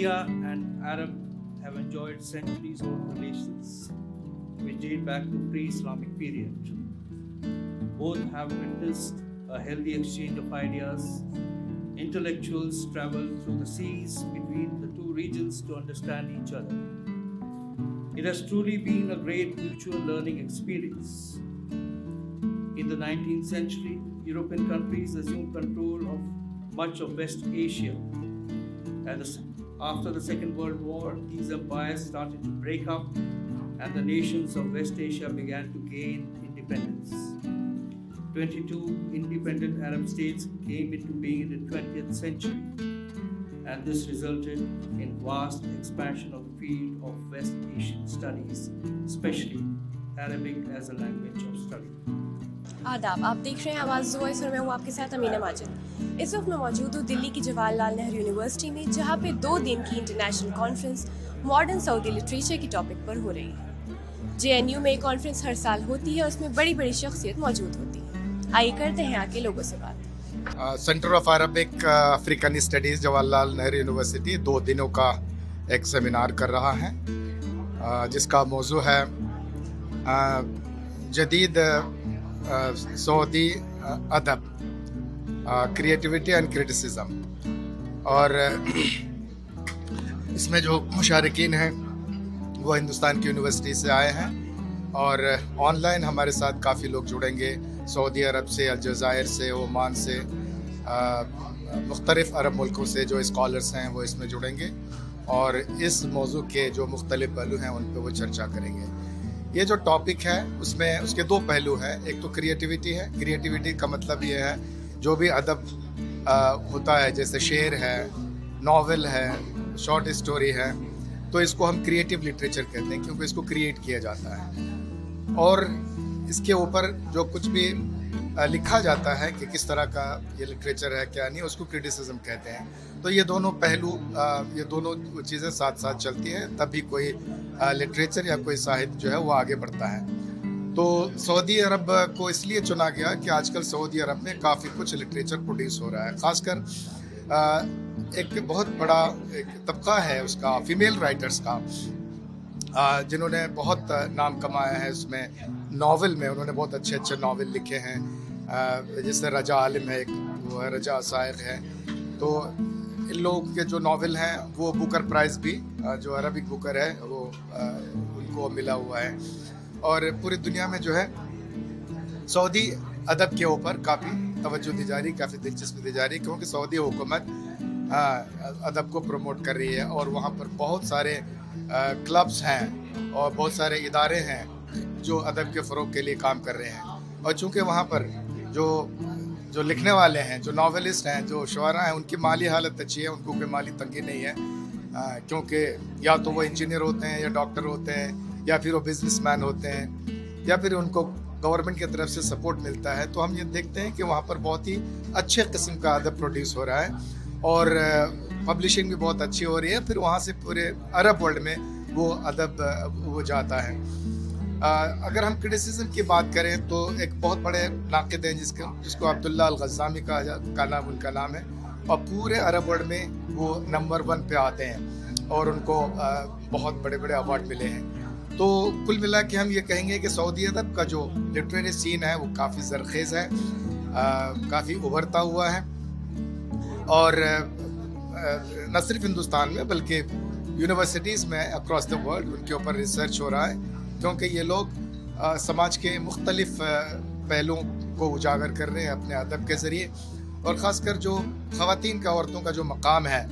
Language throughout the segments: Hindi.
India and Arab have enjoyed centuries of relations which date back to pre-Islamic period. Both have witnessed a healthy exchange of ideas. Intellectuals travel through the seas between the two regions to understand each other. It has truly been a great mutual learning experience. In the 19th century, European countries assumed control of much of West Asia. After the Second World War, these empires started to break up and the nations of West Asia began to gain independence. 22 independent Arab states came into being in the 20th century, and this resulted in vast expansion of the field of West Asian studies, especially Arabic as a language of study. आदाब, आप देख रहे हैं आवाज़ वॉइस और मैं हूँ आपके साथ अमीना माजिद। इस वक्त मैं मौजूद हूँ दिल्ली की जवाहरलाल नेहरू यूनिवर्सिटी में, जहाँ पे 2 दिन की international conference modern Saudi literature की टॉपिक पर हो रही है। JNU में एक कॉन्फ्रेंस हर साल होती है, उसमें बड़ी बड़ी शख्सियत मौजूद होती है। आइए करते हैं यहाँ के लोगों से बात। Centre of Arabic African studies Jawaharlal Nehru university 2 दिनों का एक सेमिनार कर रहा है, जिसका मौजू है जदीद सऊदी अदब, क्रिएटिविटी एंड क्रिटिसिज्म। और इसमें जो मुशारिकीन हैं वो हिंदुस्तान की यूनिवर्सिटी से आए हैं और ऑनलाइन हमारे साथ काफ़ी लोग जुड़ेंगे, सऊदी अरब से, अलजायर से, ओमान से, मुख्तलिफ़ अरब मुल्कों से जो स्कॉलर्स हैं वो इसमें जुड़ेंगे और इस मौजू के जो मुख्तलिफ़ पहलू हैं उन पर वो चर्चा करेंगे। ये जो टॉपिक है उसमें उसके 2 पहलू हैं। एक तो क्रिएटिविटी है। क्रिएटिविटी का मतलब ये है जो भी अदब होता है, जैसे शेर है, नावल है, शॉर्ट स्टोरी है, तो इसको हम क्रिएटिव लिटरेचर कहते हैं क्योंकि इसको क्रिएट किया जाता है और इसके ऊपर जो कुछ भी लिखा जाता है कि किस तरह का ये लिटरेचर है क्या नहीं, उसको क्रिटिसिज्म कहते हैं। तो ये दोनों पहलू, ये दोनों चीज़ें साथ साथ चलती हैं, तभी कोई लिटरेचर या कोई साहित्य जो है वो आगे बढ़ता है। तो सऊदी अरब को इसलिए चुना गया कि आजकल सऊदी अरब में काफ़ी कुछ लिटरेचर प्रोड्यूस हो रहा है। ख़ासकर एक बहुत बड़ा एक तबका है उसका, फीमेल राइटर्स का, जिन्होंने बहुत नाम कमाया है। उसमें नावल में उन्होंने बहुत अच्छे अच्छे नावल लिखे हैं, जैसे रजा आलिम है, एक वो है रजा साइग है। तो इन लोगों के जो नावल हैं वो बुकर प्राइज़ भी, जो अरबिक बुकर है वो उनको मिला हुआ है। और पूरी दुनिया में जो है सऊदी अदब के ऊपर काफ़ी तवज्जो दी जा रही, काफ़ी दिलचस्पी दी जा रही, क्योंकि सऊदी हुकूमत अदब को प्रमोट कर रही है और वहाँ पर बहुत सारे क्लब्स हैं और बहुत सारे इदारे हैं जो अदब के फ़रोग़ के लिए काम कर रहे हैं। और चूँकि वहाँ पर जो लिखने वाले हैं, जो नावलिस्ट हैं, जो शुआरा हैं, उनकी माली हालत अच्छी है, उनको कोई माली तंगी नहीं है, क्योंकि या तो वो इंजीनियर होते हैं या डॉक्टर होते हैं या फिर वो बिजनेसमैन होते हैं या फिर उनको गवर्नमेंट की तरफ से सपोर्ट मिलता है। तो हम ये देखते हैं कि वहाँ पर बहुत ही अच्छे किस्म का अदब प्रोड्यूस हो रहा है और पब्लिशिंग भी बहुत अच्छी हो रही है। फिर वहाँ से पूरे अरब वर्ल्ड में वो अदब वो जाता है। अगर हम क्रिटिसिज्म की बात करें तो एक बहुत बड़े नाक़िद हैं जिसको अब्दुल्ला अल-ग़ज़्ज़ामी का नाम, उनका नाम है, और पूरे अरब वर्ल्ड में वो नंबर 1 पे आते हैं और उनको बहुत बड़े बड़े अवार्ड मिले हैं। तो कुल मिला के हम ये कहेंगे कि सऊदी अदब का जो लिटरेरी सीन है वो काफ़ी ज़रख़ेज़ है, काफ़ी उभरता हुआ है और न सिर्फ हिंदुस्तान में बल्कि यूनिवर्सिटीज़ में अक्रॉस द वर्ल्ड उनके ऊपर रिसर्च हो रहा है, क्योंकि ये लोग समाज के मुख्तलिफ़ पहलुओं को उजागर कर रहे हैं अपने अदब के ज़रिए और ख़ासकर जो ख़वातीन का, औरतों का जो मकाम है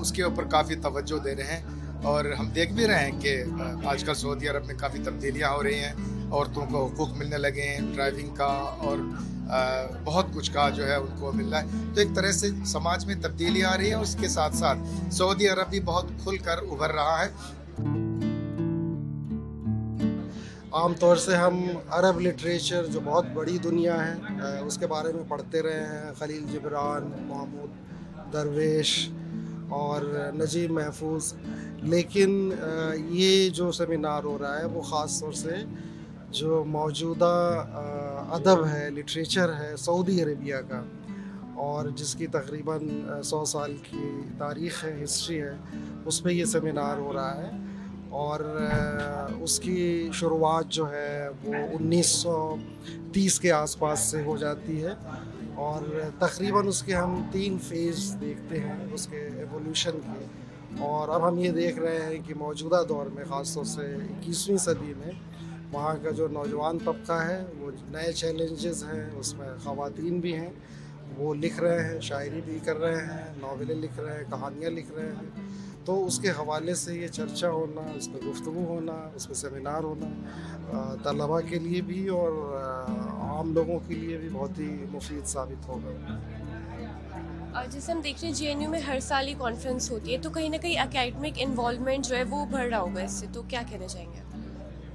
उसके ऊपर काफ़ी तवज्जो दे रहे हैं। और हम देख भी रहे हैं कि आजकल सऊदी अरब में काफ़ी तब्दीलियाँ हो रही हैं, औरतों को हुकूक मिलने लगे हैं, ड्राइविंग का और बहुत कुछ का जो है उनको मिल रहा है। तो एक तरह से समाज में तब्दीली आ रही है, उसके साथ साथ सऊदी अरब भी बहुत खुलकर उभर रहा है। आम तौर से हम अरब लिटरेचर जो बहुत बड़ी दुनिया है उसके बारे में पढ़ते रहे हैं, खलील जिब्रान, महमूद दरवेश और नजीब महफूज। लेकिन ये जो सेमिनार हो रहा है वो ख़ास तौर से जो मौजूदा अदब है, लिटरेचर है सऊदी अरेबिया का और जिसकी तकरीबन 100 साल की तारीख़ है, हिस्ट्री है, उस पर यह सेमिनार हो रहा है। और उसकी शुरुआत जो है वो 1930 के आसपास से हो जाती है और तकरीबन उसके हम 3 फेज़ देखते हैं उसके एवोल्यूशन के। और अब हम ये देख रहे हैं कि मौजूदा दौर में, ख़ास तौर से 21वीं सदी में, वहाँ का जो नौजवान तबका है वो नए चैलेंजेस हैं, उसमें ख़वातीन भी हैं, वो लिख रहे हैं, शायरी भी कर रहे हैं, नावलें लिख रहे हैं, कहानियाँ लिख रहे हैं। तो उसके हवाले से ये चर्चा होना, उस पर गुफ्तगू होना, उस पर सेमिनार होना तलबा के लिए भी और आम लोगों के लिए भी बहुत ही मुफीद साबित होगा। और जैसे हम देख रहे हैं JNU में हर साल ये कॉन्फ्रेंस होती है, तो कहीं ना कहीं एकेडमिक इन्वॉल्वमेंट जो है वो बढ़ रहा होगा इससे, तो क्या कहना चाहेंगे?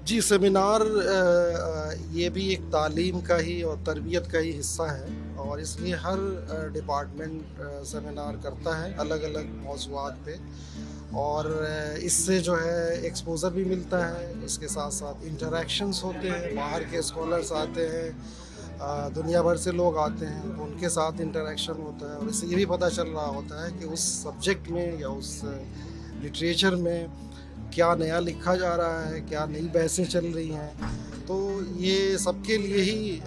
जी, सेमिनार ये भी एक तालीम का ही और तरबियत का ही हिस्सा है और इसलिए हर डिपार्टमेंट सेमिनार करता है अलग अलग मौज़ूआत पे और इससे जो है एक्सपोज़र भी मिलता है, इसके साथ साथ इंटरेक्शंस होते हैं, बाहर के स्कॉलर्स आते हैं, दुनिया भर से लोग आते हैं, तो उनके साथ इंटरेक्शन होता है और इससे ये भी पता चल रहा होता है कि उस सब्जेक्ट में या उस लिटरेचर में क्या नया लिखा जा रहा है, क्या नई बहसें चल रही हैं। तो ये सबके लिए ही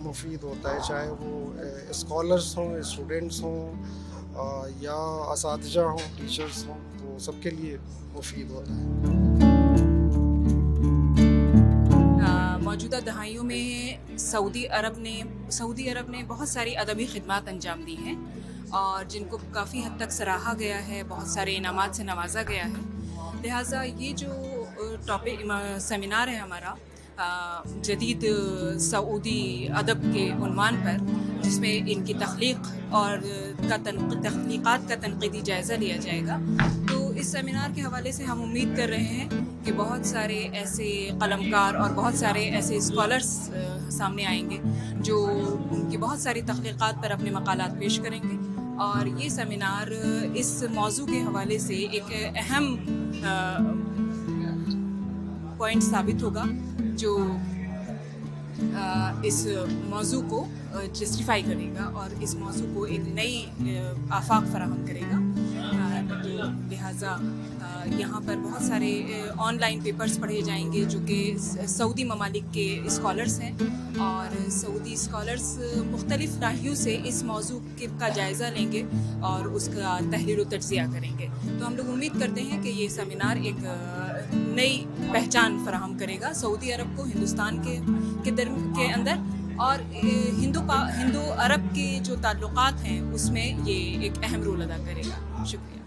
मुफीद होता है, चाहे वो स्कॉलर्स हों, स्टूडेंट्स हों या असातिज़ा हों, टीचर्स हों, तो सबके लिए मुफीद होता है। मौजूदा दहाइयों में सऊदी अरब ने बहुत सारी अदबी खिदमत अंजाम दी हैं और जिनको काफ़ी हद तक सराहा गया है, बहुत सारे इनामात से नवाजा गया है। लिहाजा ये जो टॉपिक सेमिनार है हमारा जदीद सऊदी अदब के उन्वान पर, जिसमें इनकी तख्लीक़ और तख्लीक़ात का तनक़ीदी जायज़ा लिया जाएगा, तो इस सेमिनार के हवाले से हम उम्मीद कर रहे हैं कि बहुत सारे ऐसे कलमकार और बहुत सारे ऐसे स्कॉलर्स सामने आएंगे जो उनकी बहुत सारी तख्लीक़ात पर अपने मक़ालात पेश करेंगे और ये सेमिनार इस मौजू के हवाले से एक अहम पॉइंट साबित होगा जो इस मौजू को जस्टिफाई करेगा और इस मौजू को एक नई आफाक फराहम करेगा। तो लिहाजा यहाँ पर बहुत सारे ऑनलाइन पेपर्स पढ़े जाएंगे जो कि सऊदी ममालिक के स्कॉलर्स हैं और सऊदी स्कॉलर्स मुख्तलिफ़ नाहियों से इस मौजू का जायज़ा लेंगे और उसका तहरीर व तज्ज़िया करेंगे। तो हम लोग उम्मीद करते हैं कि ये सेमिनार एक नई पहचान फराहम करेगा सऊदी अरब को हिंदुस्तान के अंदर और हिंदू अरब के जो ताल्लुकात हैं उसमें ये एक अहम रोल अदा करेगा। शुक्रिया।